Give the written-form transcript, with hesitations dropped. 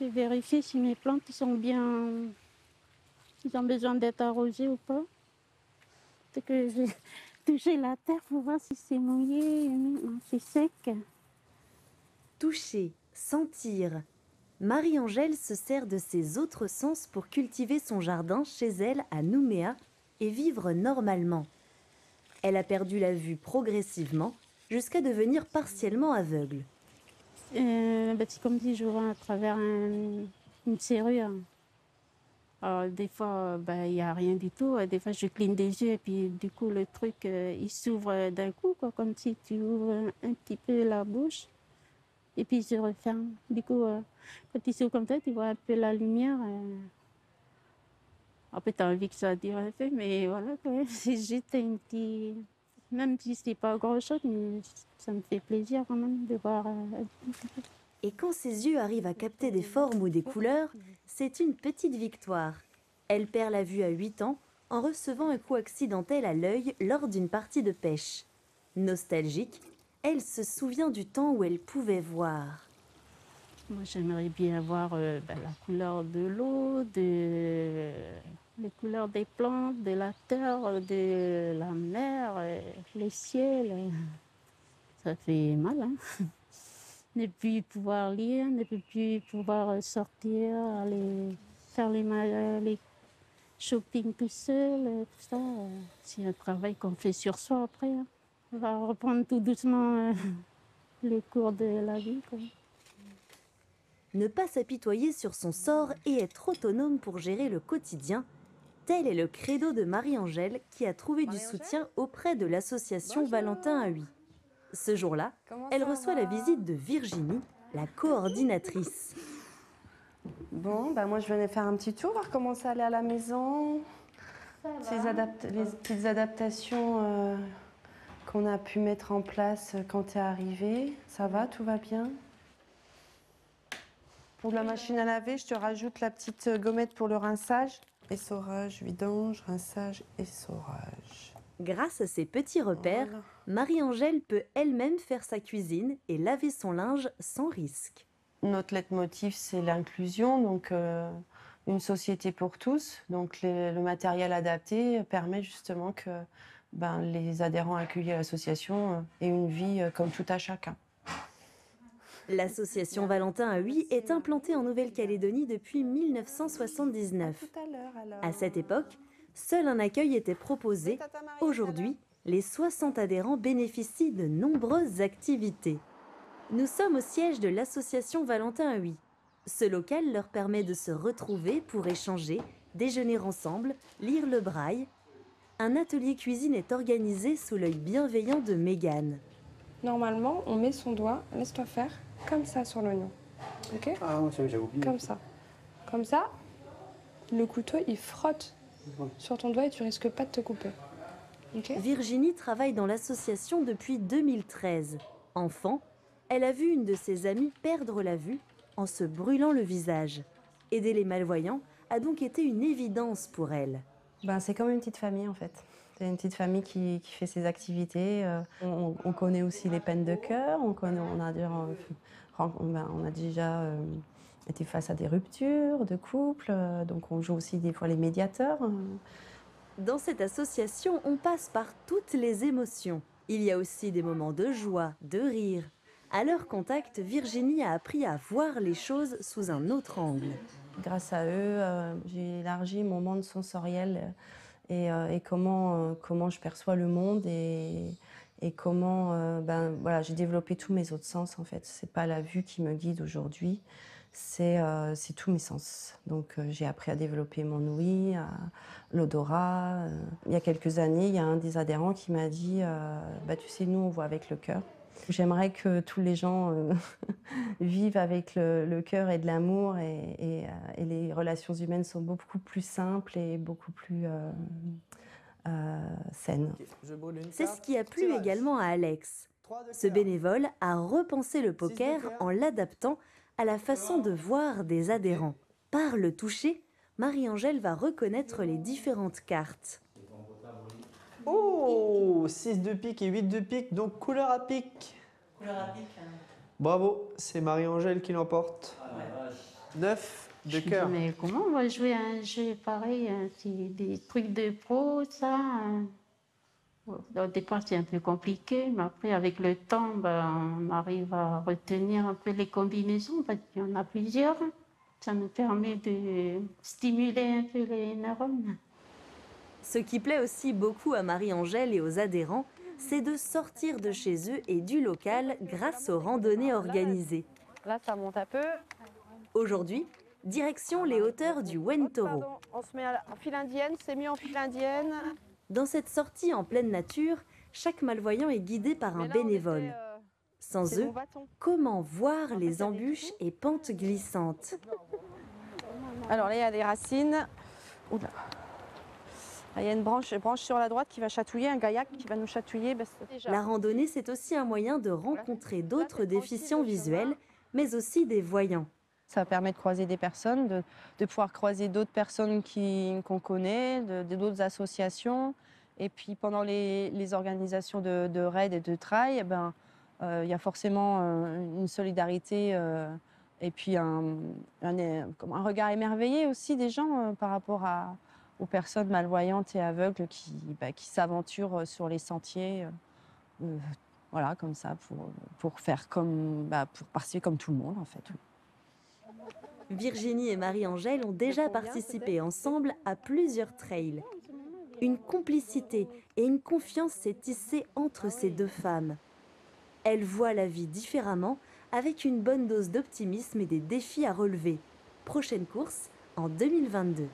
Je vérifie si mes plantes sont bien, ils ont besoin d'être arrosées ou pas. C'est que j'ai touché la terre pour voir si c'est mouillé, non, c'est sec. Toucher, sentir. Marie-Angèle se sert de ses autres sens pour cultiver son jardin chez elle à Nouméa et vivre normalement. Elle a perdu la vue progressivement jusqu'à devenir partiellement aveugle. C'est comme si je vois à travers une serrure. Alors, des fois, il n'y a rien du tout. Des fois, je cligne des yeux et puis du coup, le truc, il s'ouvre d'un coup, quoi, comme si tu ouvres un petit peu la bouche et puis il se referme. Du coup, quand il s'ouvre comme ça, tu vois un peu la lumière. Après, tu as envie que ça dure un peu, mais voilà, quand même, c'est juste un petit... Même si c'est pas grand-chose, mais ça me fait plaisir quand même de voir... Et quand ses yeux arrivent à capter des formes ou des couleurs, c'est une petite victoire. Elle perd la vue à 8 ans en recevant un coup accidentel à l'œil lors d'une partie de pêche. Nostalgique, elle se souvient du temps où elle pouvait voir. Moi, j'aimerais bien voir la couleur de l'eau, les couleurs des plantes, de la terre, de la mer, le ciel. Ça fait mal, hein? Ne plus pouvoir lire, ne plus pouvoir sortir, aller faire les shopping tout seul, tout ça. C'est un travail qu'on fait sur soi après, hein. On va reprendre tout doucement les cours de la vie, quoi. Ne pas s'apitoyer sur son sort et être autonome pour gérer le quotidien, tel est le credo de Marie-Angèle qui a trouvé du soutien auprès de l'association Valentin Huy. Ce jour-là, elle reçoit la visite de Virginie, la coordinatrice. Bon, moi je venais faire un petit tour, voir comment ça allait à la maison. Les petites adaptations qu'on a pu mettre en place quand tu es arrivée. Ça va, tout va bien? Pour la machine à laver, je te rajoute la petite gommette pour le rinçage. Essorage, vidange, rinçage, essorage. Grâce à ces petits repères, Voilà. Marie-Angèle peut elle-même faire sa cuisine et laver son linge sans risque. Notre leitmotiv, c'est l'inclusion, donc une société pour tous. Donc le matériel adapté permet justement que les adhérents accueillis à l'association aient une vie comme tout à chacun. L'association Valentin Huy est implantée en Nouvelle-Calédonie depuis 1979. À cette époque, seul un accueil était proposé. Aujourd'hui, les 60 adhérents bénéficient de nombreuses activités. Nous sommes au siège de l'association Valentin Huy. Ce local leur permet de se retrouver pour échanger, déjeuner ensemble, lire le braille. Un atelier cuisine est organisé sous l'œil bienveillant de Mégane. Normalement, on met son doigt, laisse-toi faire, comme ça sur l'oignon. Ok? Ah oui, j'ai oublié. Comme ça. Comme ça, le couteau, il frotte sur ton doigt et tu risques pas de te couper. Ok? Virginie travaille dans l'association depuis 2013. Enfant, elle a vu une de ses amies perdre la vue en se brûlant le visage. Aider les malvoyants a donc été une évidence pour elle. C'est comme une petite famille en fait. C'est une petite famille qui fait ses activités. On connaît aussi les peines de cœur. On a déjà été face à des ruptures de couple. Donc on joue aussi des fois les médiateurs. Dans cette association, on passe par toutes les émotions. Il y a aussi des moments de joie, de rire. À leur contact, Virginie a appris à voir les choses sous un autre angle. Grâce à eux, j'ai élargi mon monde sensoriel et comment je perçois le monde et comment j'ai développé tous mes autres sens en fait. C'est pas la vue qui me guide aujourd'hui, c'est tous mes sens. Donc j'ai appris à développer mon ouïe, l'odorat. Il y a quelques années, il y a un des adhérents qui m'a dit tu sais, nous on voit avec le cœur. J'aimerais que tous les gens vivent avec le cœur et de l'amour et les relations humaines sont beaucoup plus simples et beaucoup plus saines. C'est ce qui a plu également à Alex. Ce bénévole a repensé le poker en l'adaptant à la façon de voir des adhérents. Par le toucher, Marie-Angèle va reconnaître les différentes cartes. Oh, 6 de pique et 8 de pique, donc couleur à pique. Couleur à pique. Bravo, c'est Marie-Angèle qui l'emporte. Ah ouais, vache. 9 de Je me dis, cœur. mais comment on va jouer à un jeu pareil, hein, c'est des trucs de pro, ça. Hein. Au départ, c'est un peu compliqué, mais après, avec le temps, on arrive à retenir un peu les combinaisons, parce qu'il y en a plusieurs. Ça nous permet de stimuler un peu les neurones. Ce qui plaît aussi beaucoup à Marie-Angèle et aux adhérents, c'est de sortir de chez eux et du local grâce aux randonnées organisées. Là, ça monte un peu. Aujourd'hui, direction les hauteurs du Wentoro. On se met en file indienne, c'est mieux en file indienne. Dans cette sortie en pleine nature, chaque malvoyant est guidé par un bénévole. Sans eux, comment voir les embûches et pentes glissantes? Alors là, il y a des racines. Oula. Là, il y a une branche sur la droite qui va chatouiller, un gaillac qui va nous chatouiller. La randonnée, c'est aussi un moyen de rencontrer d'autres déficients visuels, mais aussi des voyants. Ça permet de croiser des personnes, de pouvoir croiser d'autres personnes qu'on connaît, d'autres associations. Et puis pendant les organisations de raids et de trail, il y a forcément une solidarité et puis un regard émerveillé aussi des gens par rapport aux personnes malvoyantes et aveugles qui s'aventurent sur les sentiers. Voilà, comme ça, pour faire pour participer comme tout le monde en fait. Virginie et Marie-Angèle ont déjà participé ensemble à plusieurs trails. Une complicité et une confiance s'est tissée entre ces deux femmes. Elles voient la vie différemment, avec une bonne dose d'optimisme et des défis à relever. Prochaine course en 2022.